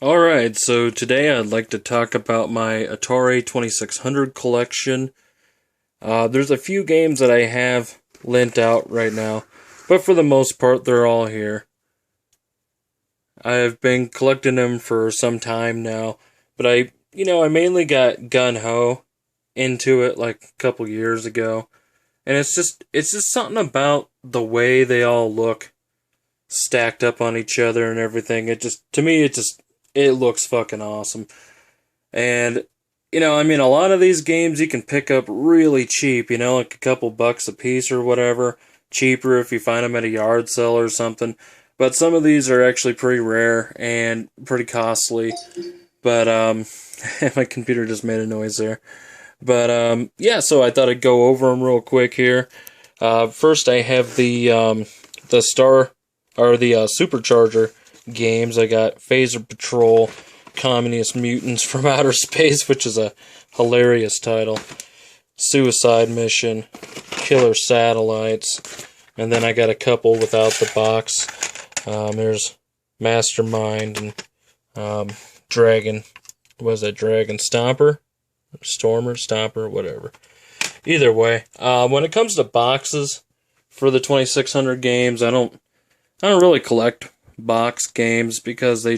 Alright, so today I'd like to talk about my Atari 2600 collection. There's a few games that I have lent out right now, but for the most part, they're all here. I've been collecting them for some time now, but I mainly got gun-ho into it like a couple years ago, and it's just something about the way they all look stacked up on each other and everything. To me, it looks fucking awesome. And, a lot of these games you can pick up really cheap, like a couple bucks a piece or whatever. Cheaper if you find them at a yard sale or something. But some of these are actually pretty rare and pretty costly. But, my computer just made a noise there. But, yeah, so I thought I'd go over them real quick here. First, I have the Star, or the Supercharger games. I got Phaser Patrol, Communist Mutants from Outer Space, which is a hilarious title. Suicide Mission, Killer Satellites, and then I got a couple without the box. There's Mastermind and Dragon. Was that Dragon Stomper? Stormer, Stomper, whatever. Either way, when it comes to boxes for the 2600 games, I don't really collect box games because they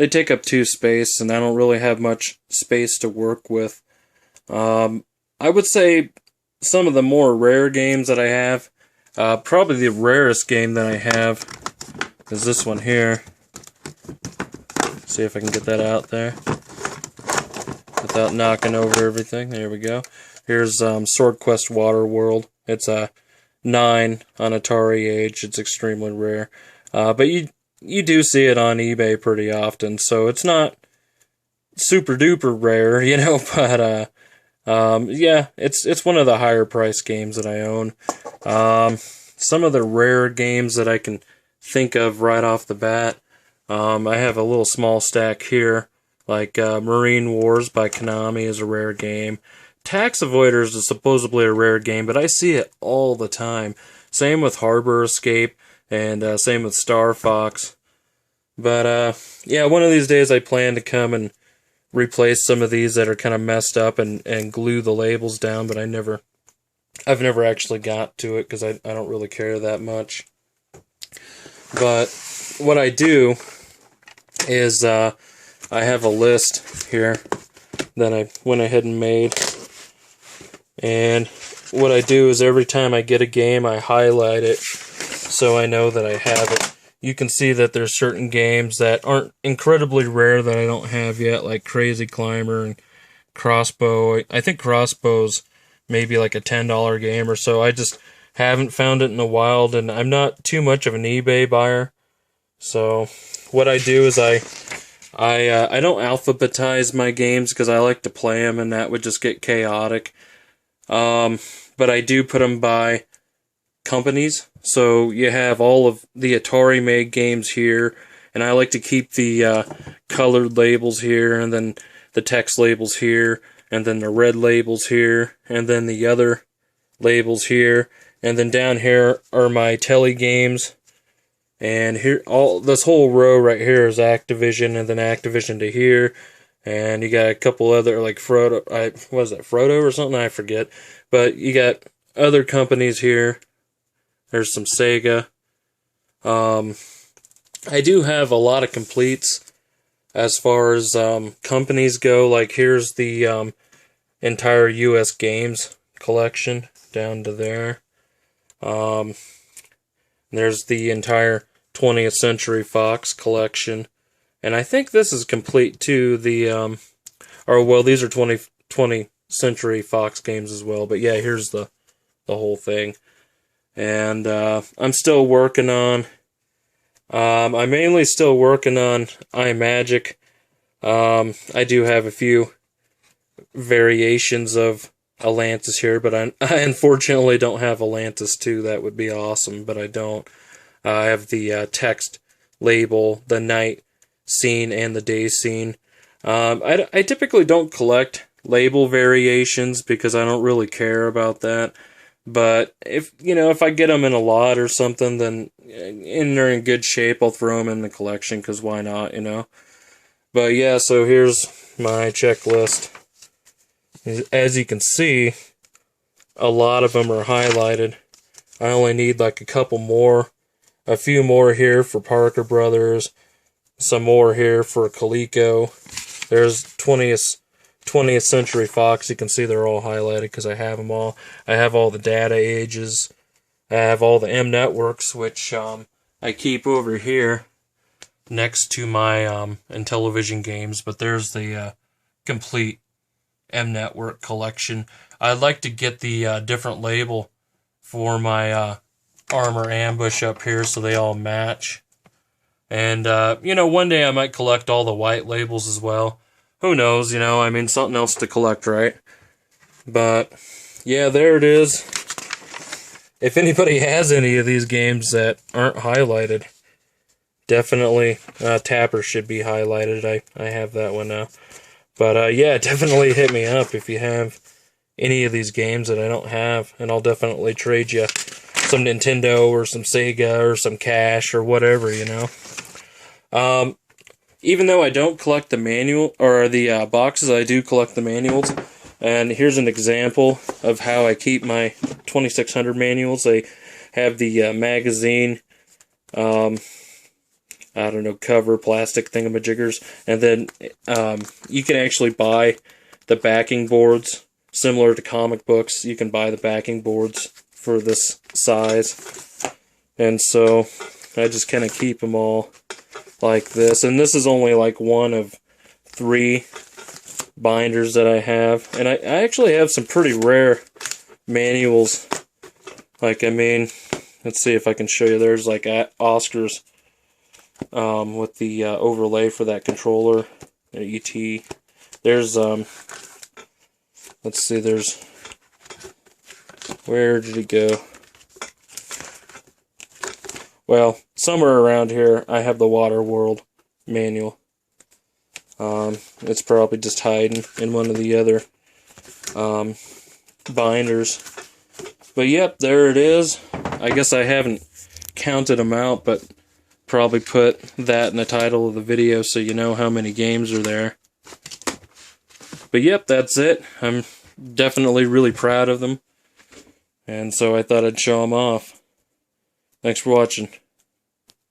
take up too space, and I don't really have much space to work with. I would say some of the more rare games that I have, probably the rarest game that I have is this one here. See if I can get that out there without knocking over everything. There we go. Here's Sword Quest Waterworld. It's a 9 on Atari Age. It's extremely rare. But you do see it on eBay pretty often, so it's not super duper rare, but yeah, it's one of the higher price games that I own. Some of the rare games that I can think of right off the bat, I have a little small stack here, like Marine Wars by Konami is a rare game. Tax Avoiders is supposedly a rare game, but I see it all the time. Same with Harbor Escape, and same with Star Fox. But yeah, one of these days I plan to come and replace some of these that are kind of messed up and glue the labels down, but I've never actually got to it because I don't really care that much. But what I do is I have a list here that I went ahead and made. And what I do is every time I get a game, I highlight it so I know that I have it. You can see that there's certain games that aren't incredibly rare that I don't have yet, like Crazy Climber and Crossbow. I think Crossbow's maybe like a $10 game or so. I just haven't found it in the wild, and I'm not too much of an eBay buyer. So what I do is I don't alphabetize my games because I like to play them, and that would just get chaotic. But I do put them by companies. So you have all of the Atari made games here, and I like to keep the colored labels here, and then the text labels here, and then the red labels here, and then the other labels here, and then down here are my Telly games. And here, this whole row right here is Activision, and then Activision to here. And you got a couple other, like Frodo, was that Frodo or something? I forget. But you got other companies here. There's some Sega. I do have a lot of completes as far as companies go. Like here's the entire US Games collection down to there. There's the entire 20th Century Fox collection. And I think this is complete too. These are 20th Century Fox games as well. But yeah, here's the whole thing. And I'm still working on, I'm mainly still working on iMagic. I do have a few variations of Atlantis here, but I unfortunately don't have Atlantis 2. That would be awesome, but I don't. I have the text label, the night scene, and the day scene. I typically don't collect label variations because I don't really care about that. But if I get them in a lot or something, then and they're in good shape, I'll throw them in the collection because why not, But yeah, so here's my checklist. As you can see, a lot of them are highlighted. I only need like a couple more. A few more here for Parker Brothers. Some more here for Coleco. There's 20th Century Fox. You can see they're all highlighted because I have them all. I have all the data ages. I have all the M networks, which I keep over here next to my Intellivision games. But there's the complete M network collection. I'd like to get the different label for my Armor Ambush up here so they all match. And, one day I might collect all the white labels as well. Who knows, I mean, something else to collect, right? But, yeah, there it is. If anybody has any of these games that aren't highlighted, definitely Tapper should be highlighted. I have that one now. But, yeah, definitely hit me up if you have any of these games that I don't have, and I'll definitely trade you some Nintendo or some Sega or some cash or whatever, Even though I don't collect the manual or the boxes, I do collect the manuals. And here's an example of how I keep my 2600 manuals. I have the magazine, I don't know, cover, plastic thingamajiggers. And then you can actually buy the backing boards. Similar to comic books, you can buy the backing boards for this size. And so I just kind of keep them all like this. And this is only like one of 3 binders that I have. And I actually have some pretty rare manuals. Like, I mean, let's see if I can show you. There's like Oscars with the overlay for that controller. ET. There's, let's see, there's, where did it go? Well, somewhere around here, I have the Waterworld manual. It's probably just hiding in one of the other binders. But yep, there it is. I guess I haven't counted them out, but probably put that in the title of the video so you know how many games are there. But yep, that's it. I'm definitely really proud of them. And so I thought I'd show them off. Thanks for watching.